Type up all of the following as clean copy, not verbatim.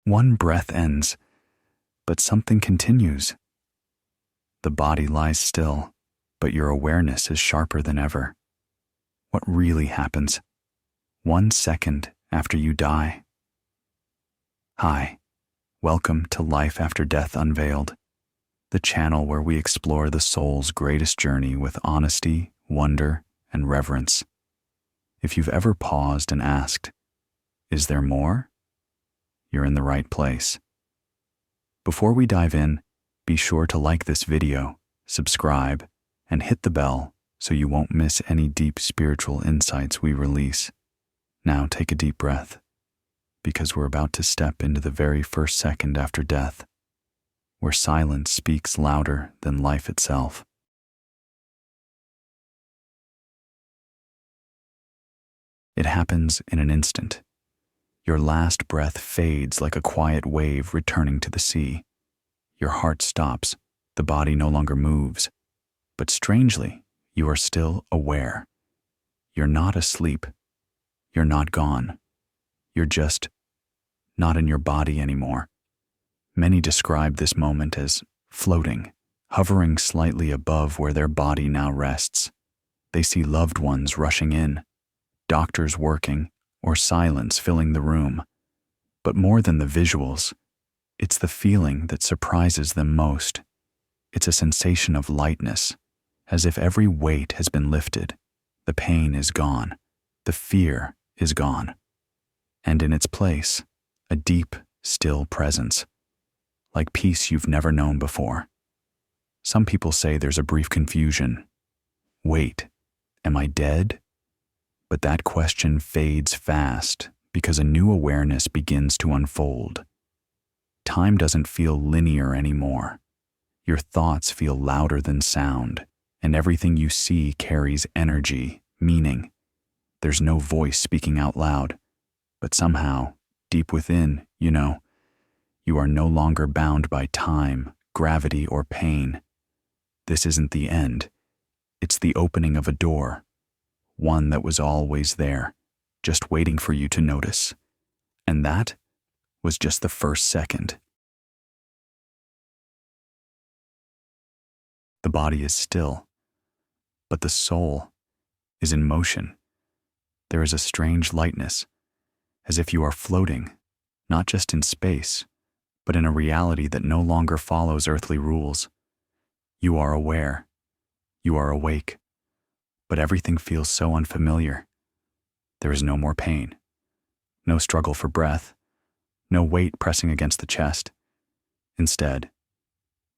One breath ends, but something continues. The body lies still, but your awareness is sharper than ever. What really happens 1 second after you die? Hi, welcome to Life After Death Unveiled, the channel where we explore the soul's greatest journey with honesty, wonder, and reverence. If you've ever paused and asked, is there more? You're in the right place. Before we dive in, be sure to like this video, subscribe, and hit the bell so you won't miss any deep spiritual insights we release. Now take a deep breath, because we're about to step into the very first second after death, where silence speaks louder than life itself. It happens in an instant. Your last breath fades like a quiet wave returning to the sea. Your heart stops, the body no longer moves, but strangely, you are still aware. You're not asleep. You're not gone. You're just not in your body anymore. Many describe this moment as floating, hovering slightly above where their body now rests. They see loved ones rushing in, doctors working, or silence filling the room. But more than the visuals, it's the feeling that surprises them most. It's a sensation of lightness, as if every weight has been lifted. The pain is gone. The fear is gone. And in its place, a deep, still presence, like peace you've never known before. Some people say there's a brief confusion. Wait, am I dead? But that question fades fast because a new awareness begins to unfold. Time doesn't feel linear anymore. Your thoughts feel louder than sound, and everything you see carries energy, meaning. There's no voice speaking out loud, but somehow, deep within, you are no longer bound by time, gravity, or pain. This isn't the end. It's the opening of a door, one that was always there, just waiting for you to notice. And that was just the first second. The body is still, but the soul is in motion. There is a strange lightness, as if you are floating, not just in space, but in a reality that no longer follows earthly rules. You are aware. You are awake. But everything feels so unfamiliar. There is no more pain, no struggle for breath, no weight pressing against the chest. Instead,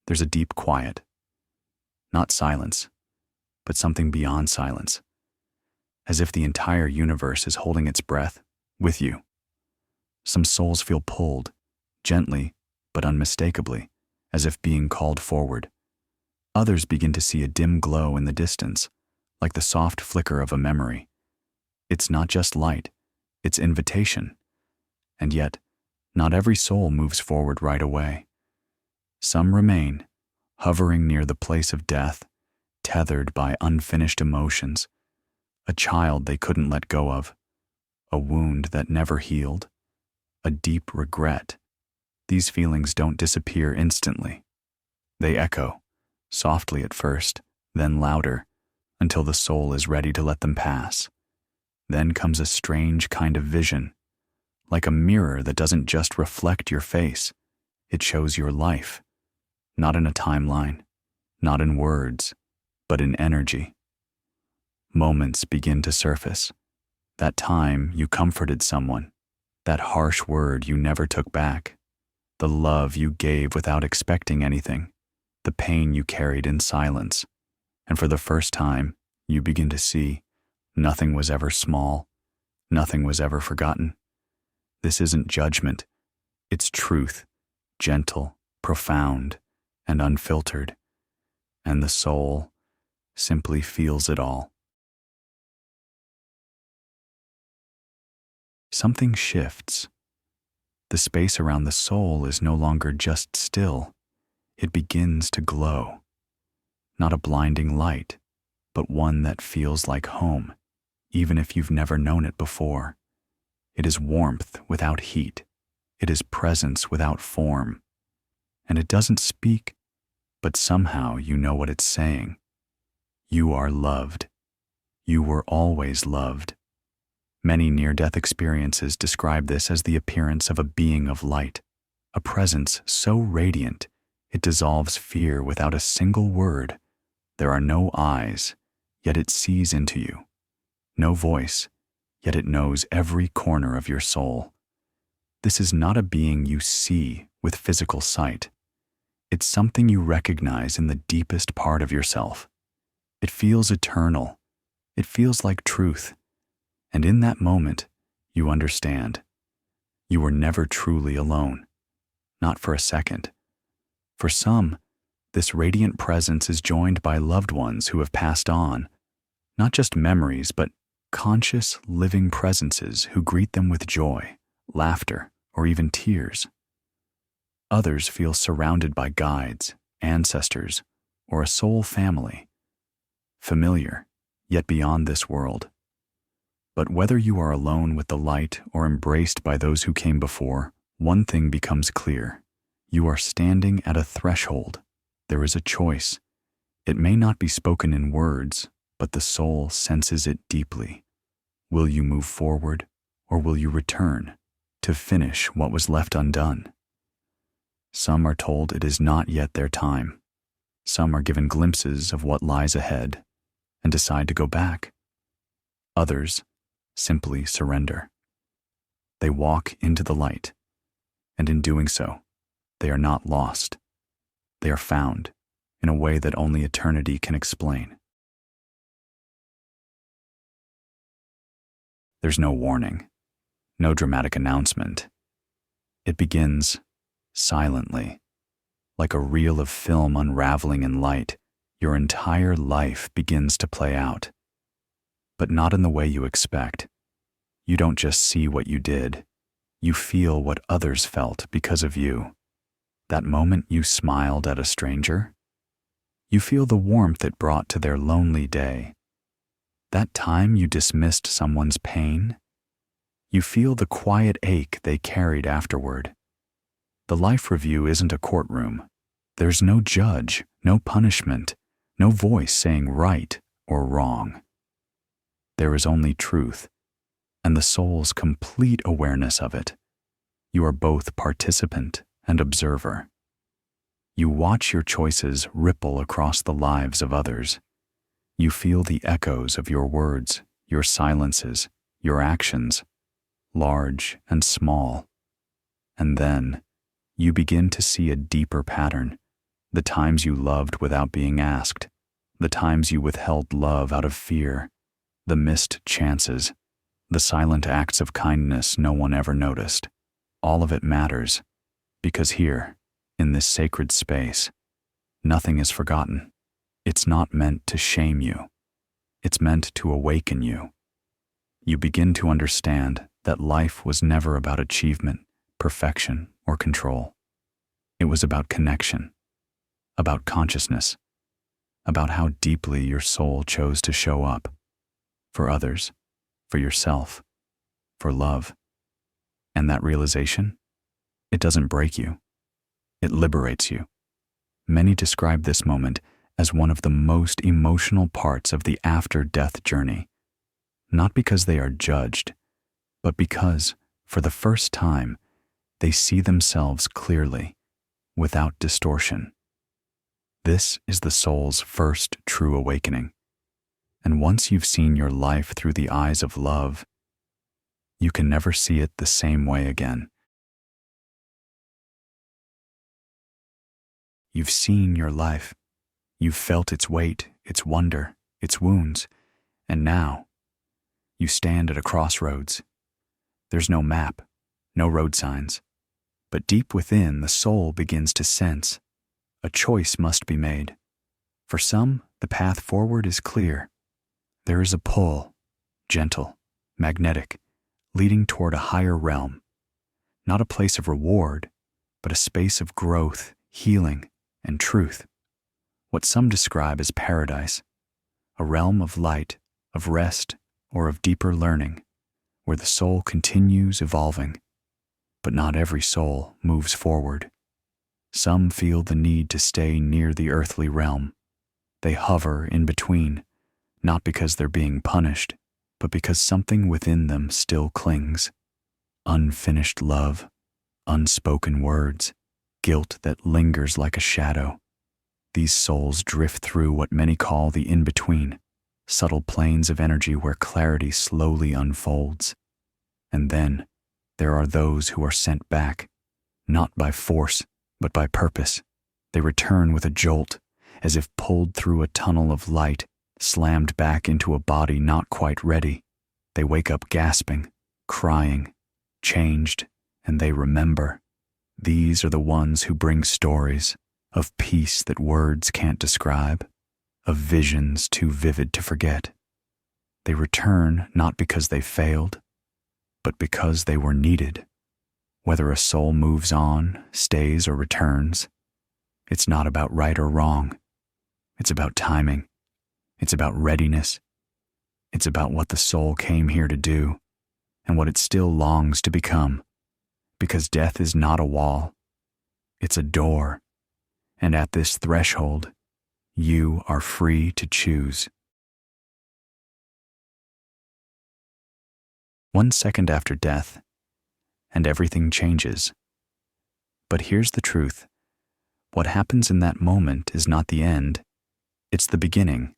there's a deep quiet. Not silence, but something beyond silence, as if the entire universe is holding its breath with you. Some souls feel pulled, gently but unmistakably, as if being called forward. Others begin to see a dim glow in the distance, like the soft flicker of a memory. It's not just light, it's invitation. And yet, not every soul moves forward right away. Some remain, hovering near the place of death, tethered by unfinished emotions, a child they couldn't let go of, a wound that never healed, a deep regret. These feelings don't disappear instantly. They echo, softly at first, then louder, until the soul is ready to let them pass. Then comes a strange kind of vision, like a mirror that doesn't just reflect your face, it shows your life, not in a timeline, not in words, but in energy. Moments begin to surface. That time you comforted someone, that harsh word you never took back, the love you gave without expecting anything, the pain you carried in silence. And for the first time, you begin to see nothing was ever small, nothing was ever forgotten. This isn't judgment, it's truth, gentle, profound, and unfiltered. And the soul simply feels it all. Something shifts. The space around the soul is no longer just still. It begins to glow. Not a blinding light, but one that feels like home, even if you've never known it before. It is warmth without heat. It is presence without form. And it doesn't speak, but somehow you know what it's saying. You are loved. You were always loved. Many near-death experiences describe this as the appearance of a being of light, a presence so radiant it dissolves fear without a single word. There are no eyes, yet it sees into you. No voice, yet it knows every corner of your soul. This is not a being you see with physical sight. It's something you recognize in the deepest part of yourself. It feels eternal. It feels like truth. And in that moment, you understand. You were never truly alone. Not for a second. For some, this radiant presence is joined by loved ones who have passed on. Not just memories, but conscious, living presences who greet them with joy, laughter, or even tears. Others feel surrounded by guides, ancestors, or a soul family. Familiar, yet beyond this world. But whether you are alone with the light or embraced by those who came before, one thing becomes clear. You are standing at a threshold. There is a choice. It may not be spoken in words, but the soul senses it deeply. Will you move forward, or will you return to finish what was left undone? Some are told it is not yet their time. Some are given glimpses of what lies ahead and decide to go back. Others simply surrender. They walk into the light, and in doing so, they are not lost. They are found in a way that only eternity can explain. There's no warning, no dramatic announcement. It begins silently, like a reel of film unraveling in light. Your entire life begins to play out, but not in the way you expect. You don't just see what you did, you feel what others felt because of you. That moment you smiled at a stranger, you feel the warmth it brought to their lonely day. That time you dismissed someone's pain, you feel the quiet ache they carried afterward. The life review isn't a courtroom. There's no judge, no punishment, no voice saying right or wrong. There is only truth, and the soul's complete awareness of it. You are both participant and observer. You watch your choices ripple across the lives of others. You feel the echoes of your words, your silences, your actions, large and small. And then, you begin to see a deeper pattern. The times you loved without being asked, the times you withheld love out of fear, the missed chances, the silent acts of kindness no one ever noticed. All of it matters, because here, in this sacred space, nothing is forgotten. It's not meant to shame you. It's meant to awaken you. You begin to understand that life was never about achievement, perfection, or control. It was about connection, about consciousness, about how deeply your soul chose to show up for others, for yourself, for love. And that realization, it doesn't break you. It liberates you. Many describe this moment as one of the most emotional parts of the after-death journey, not because they are judged, but because, for the first time, they see themselves clearly, without distortion. This is the soul's first true awakening. And once you've seen your life through the eyes of love, you can never see it the same way again. You've seen your life. You've felt its weight, its wonder, its wounds, and now you stand at a crossroads. There's no map, no road signs, but deep within the soul begins to sense a choice must be made. For some, the path forward is clear. There is a pull, gentle, magnetic, leading toward a higher realm, not a place of reward, but a space of growth, healing, and truth. What some describe as paradise, a realm of light, of rest, or of deeper learning, where the soul continues evolving. But not every soul moves forward. Some feel the need to stay near the earthly realm. They hover in between, not because they're being punished, but because something within them still clings. Unfinished love, unspoken words, guilt that lingers like a shadow. These souls drift through what many call the in-between, subtle planes of energy where clarity slowly unfolds. And then there are those who are sent back, not by force, but by purpose. They return with a jolt, as if pulled through a tunnel of light, slammed back into a body not quite ready. They wake up gasping, crying, changed, and they remember. These are the ones who bring stories of peace that words can't describe, of visions too vivid to forget. They return not because they failed, but because they were needed. Whether a soul moves on, stays, or returns, it's not about right or wrong. It's about timing. It's about readiness. It's about what the soul came here to do and what it still longs to become. Because death is not a wall. It's a door. And at this threshold, you are free to choose. 1 second after death, and everything changes. But here's the truth. What happens in that moment is not the end. It's the beginning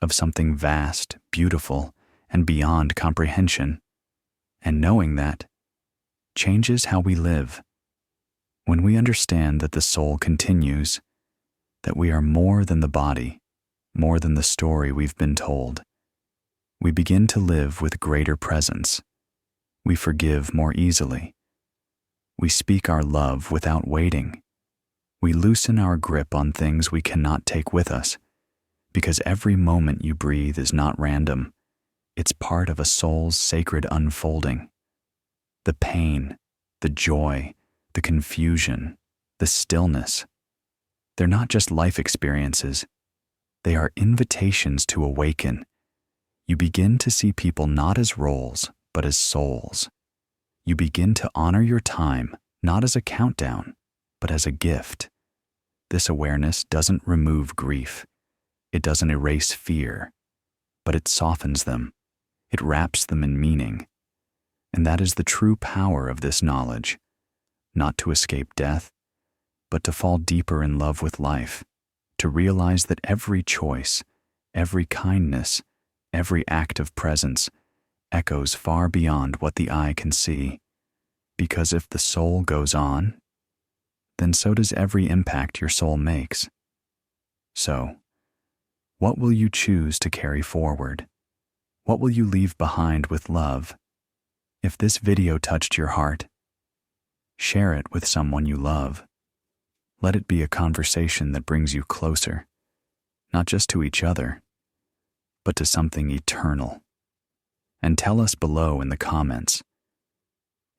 of something vast, beautiful, and beyond comprehension. And knowing that changes how we live. When we understand that the soul continues, that we are more than the body, more than the story we've been told, we begin to live with greater presence. We forgive more easily. We speak our love without waiting. We loosen our grip on things we cannot take with us, because every moment you breathe is not random. It's part of a soul's sacred unfolding. The pain, the joy, the confusion, the stillness, they're not just life experiences. They are invitations to awaken. You begin to see people not as roles, but as souls. You begin to honor your time, not as a countdown, but as a gift. This awareness doesn't remove grief. It doesn't erase fear, but it softens them. It wraps them in meaning. And that is the true power of this knowledge, not to escape death, but to fall deeper in love with life, to realize that every choice, every kindness, every act of presence echoes far beyond what the eye can see. Because if the soul goes on, then so does every impact your soul makes. So, what will you choose to carry forward? What will you leave behind with love? If this video touched your heart, share it with someone you love. Let it be a conversation that brings you closer, not just to each other, but to something eternal. And tell us below in the comments,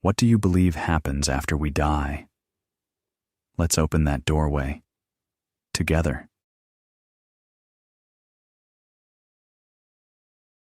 what do you believe happens after we die? Let's open that doorway together.